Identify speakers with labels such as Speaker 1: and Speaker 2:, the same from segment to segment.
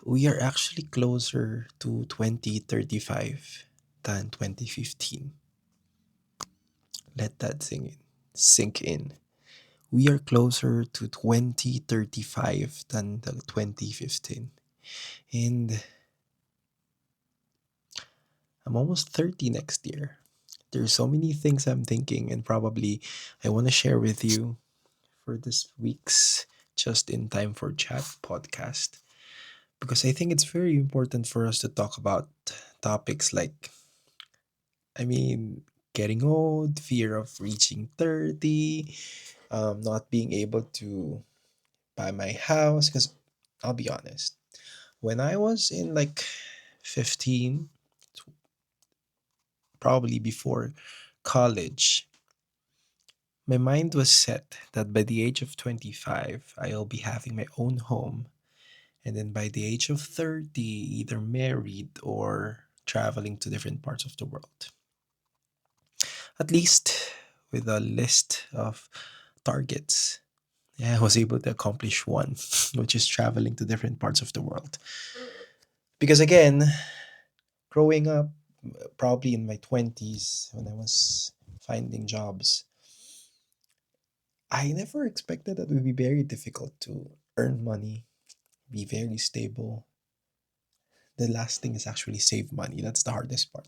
Speaker 1: we are actually closer to 2035 than 2015. Let that sink in. We are closer to 2035 than the 2015. And I'm almost 30 next year. There's so many things I'm thinking, and probably I want to share with you for this week's Just in Time for Chat podcast. Because I think it's very important for us to talk about topics like, I mean, getting old, fear of reaching 30, not being able to buy my house. Because I'll be honest, when I was in like 15, probably before college, my mind was set that by the age of 25, I'll be having my own home. And then by the age of 30, either married or traveling to different parts of the world. At least with a list of targets. Yeah, I was able to accomplish one, which is traveling to different parts of the world. Because again, growing up, probably in my 20s, when I was finding jobs, I never expected that it would be very difficult to earn money, be very stable. The last thing is actually save money. That's the hardest part.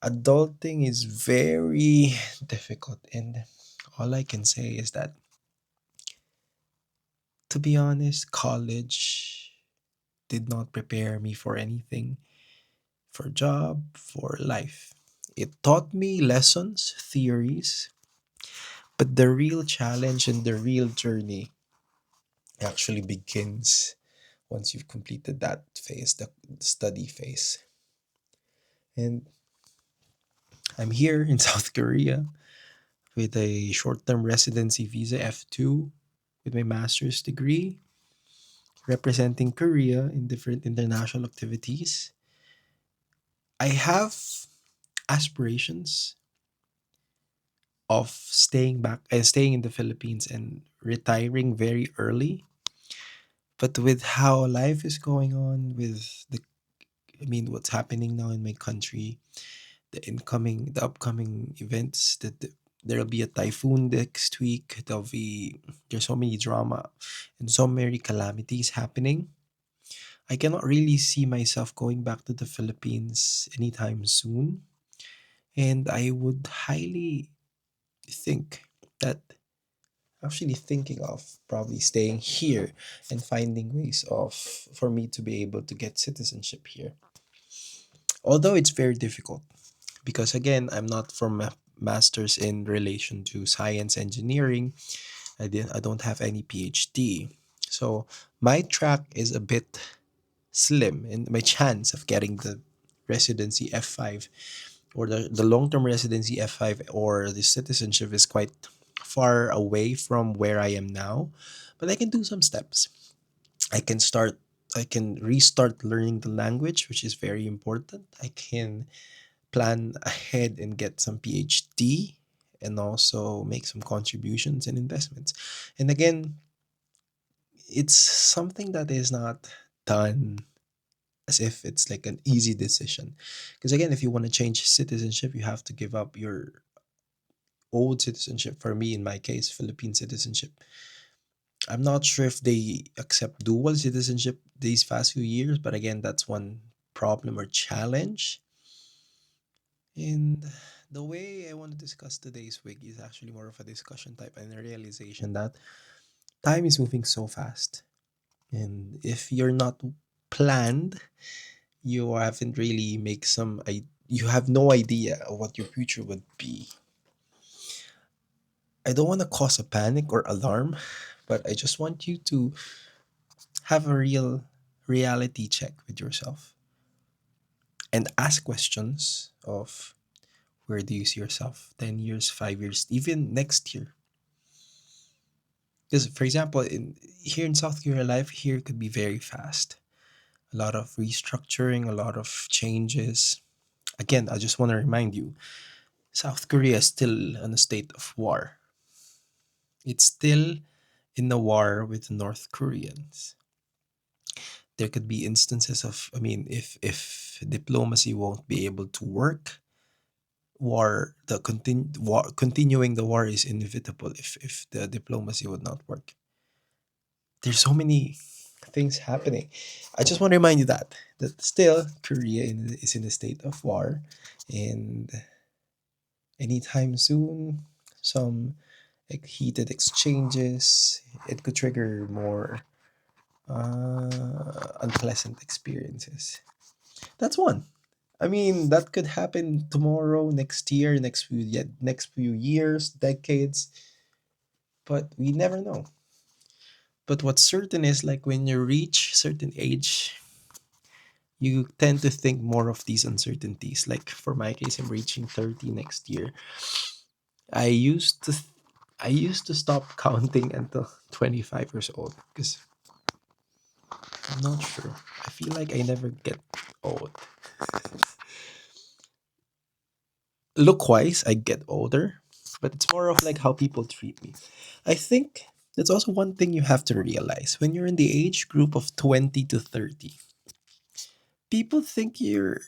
Speaker 1: Adulting is very difficult, and all I can say is that, to be honest, college did not prepare me for anything, for job, for life. It taught me lessons, theories, but the real challenge and the real journey actually begins once you've completed that phase, the study phase. And I'm here in South Korea with a short term residency visa F2 with my master's degree, representing Korea in different international activities. I have aspirations of staying back and staying in the Philippines and retiring very early. But with how life is going on, with what's happening now in my country, the upcoming events there'll be a typhoon next week. There's so many drama and so many calamities happening. I cannot really see myself going back to the Philippines anytime soon, and I would highly think that actually thinking of probably staying here and finding ways of for me to be able to get citizenship here. Although it's very difficult because again, I'm not from a masters in relation to science engineering. I don't have any PhD. So my track is a bit slim and my chance of getting the residency F5 or the long-term residency F5 or the citizenship is quite far away from where I am now, but I can do some steps. I can start I can restart learning the language, which is very important. I can plan ahead and get some PhD and also make some contributions and investments. And again, it's something that is not done as if it's like an easy decision. Because again, if you want to change citizenship, you have to give up your old citizenship. For me, in my case, Philippine citizenship. I'm not sure if they accept dual citizenship these past few years, but again, that's one problem or challenge. And the way I want to discuss today's week is actually more of a discussion type and a realization that time is moving so fast. And if you're not planned, you haven't really make you have no idea of what your future would be. I don't want to cause a panic or alarm, but I just want you to have a real reality check with yourself and ask questions of where do you see yourself 10 years, 5 years, even next year. Because, for example, here in South Korea, life here could be very fast. A lot of restructuring, a lot of changes. Again, I just want to remind you South Korea is still in a state of war. It's still in a war with the North Koreans. There could be instances of, I mean, if diplomacy won't be able to work, continuing the war is inevitable if the diplomacy would not work. There's so many things happening. I just want to remind you that still Korea is in a state of war, and anytime soon, some like heated exchanges, it could trigger more unpleasant experiences. That's one. I mean, that could happen tomorrow, next year, next few years, decades, but we never know. But what's certain is like when you reach certain age, you tend to think more of these uncertainties. Like for my case, I'm reaching 30 next year. I used to I used to stop counting until 25 years old because I'm not sure. I feel like I never get old. Look wise, I get older, but it's more of like how people treat me. I think that's also one thing you have to realize when you're in the age group of 20 to 30. People think you're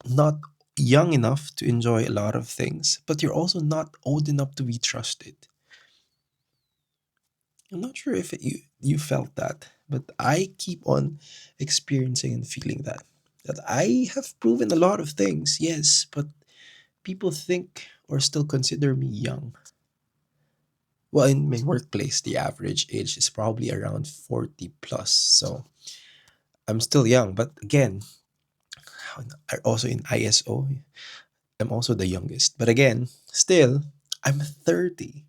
Speaker 1: not young enough to enjoy a lot of things, but you're also not old enough to be trusted. I'm not sure if you felt that, but I keep on experiencing and feeling that I have proven a lot of things, yes, but people think or still consider me young. Well, in my workplace, the average age is probably around 40 plus. So I'm still young. But again, also in ISO, I'm also the youngest. But again, still, I'm 30.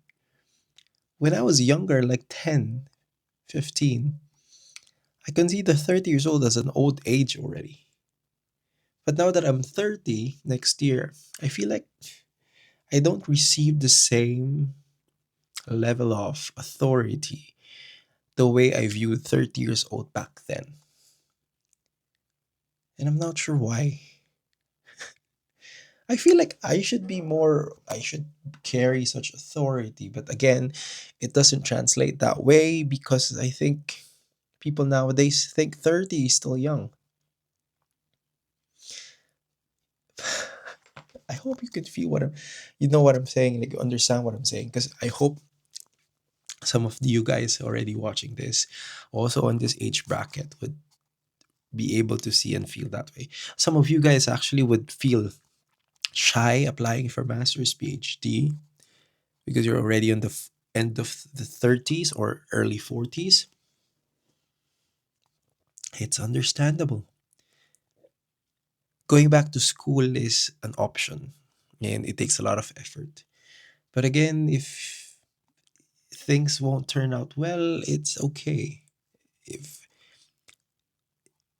Speaker 1: When I was younger, like 10, 15, I consider 30 years old as an old age already. But now that I'm 30 next year, I feel like I don't receive the same level of authority the way I viewed 30 years old back then. And I'm not sure why. I feel like I should carry such authority. But again, it doesn't translate that way because I think people nowadays think 30 is still young. I hope you could feel you know what I'm saying, like you understand what I'm saying. Because I hope some of you guys already watching this, also on this age bracket, would be able to see and feel that way. Some of you guys actually would feel shy applying for master's PhD because you're already on the end of the 30s or early 40s. It's understandable. Going back to school is an option and it takes a lot of effort. But again, if things won't turn out well, it's okay. If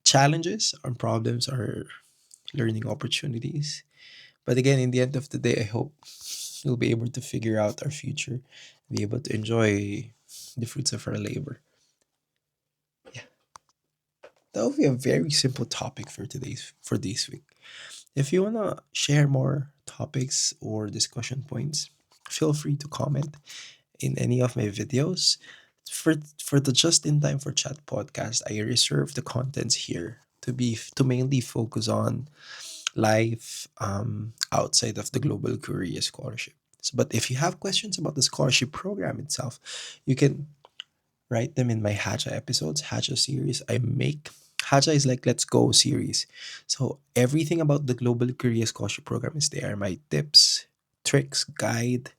Speaker 1: challenges and problems are learning opportunities. But again, in the end of the day, I hope we'll be able to figure out our future, be able to enjoy the fruits of our labor. Yeah, that will be a very simple topic for this week. If you wanna share more topics or discussion points, feel free to comment in any of my videos. For the Just in Time for Chat podcast, I reserve the contents here to mainly focus on life outside of the Global Korea Scholarship. But if you have questions about the scholarship program itself, you can write them in my Haja episodes, Haja series I make. Haja is like Let's Go series. So everything about the Global Career Scholarship Program is there. My tips, tricks, guide,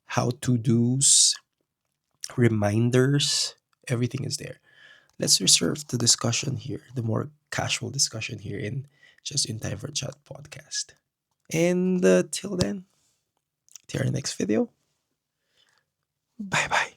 Speaker 1: how to do's, reminders, everything is there. Let's reserve the discussion here, the more casual discussion here in Just in Time for Chat podcast. And till then, till our next video. Bye bye.